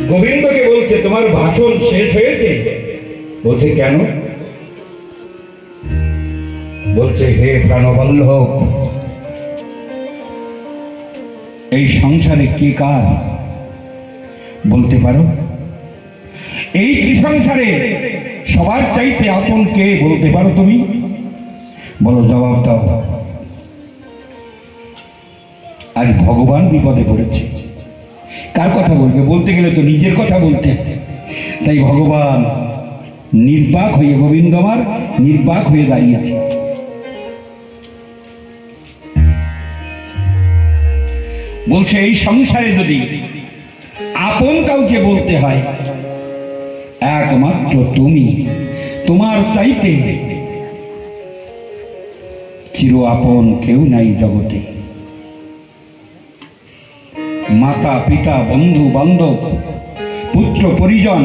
গোবিন্দকে বলছে তোমার ভাষণ শেষ হয়েছে? বলছে কেন? বলছে হে প্রাণবল্লভ, এই সংসারে কে কার বলতে পারো? এই সংসারে সবার চাইতে আপন কে বলতে পারো তুমি? বলো, জবাব দাও। আজ ভগবান বিপদে পড়েছে, কার কথা বলবে? বলতে গেলে তো নিজের কথা বলতে। তাই ভগবান নির্বাক হয়ে, গোবিন্দ আমার নির্বাক হয়ে দাঁড়িয়েছে। বলছে এই সংসারে যদি আপন কাউকে বলতে হয়, একমাত্র তুমি। তোমার চাইতে চির আপন কেউ নাই জগতে। মাতা পিতা বন্ধু বান্ধব পুত্র পরিজন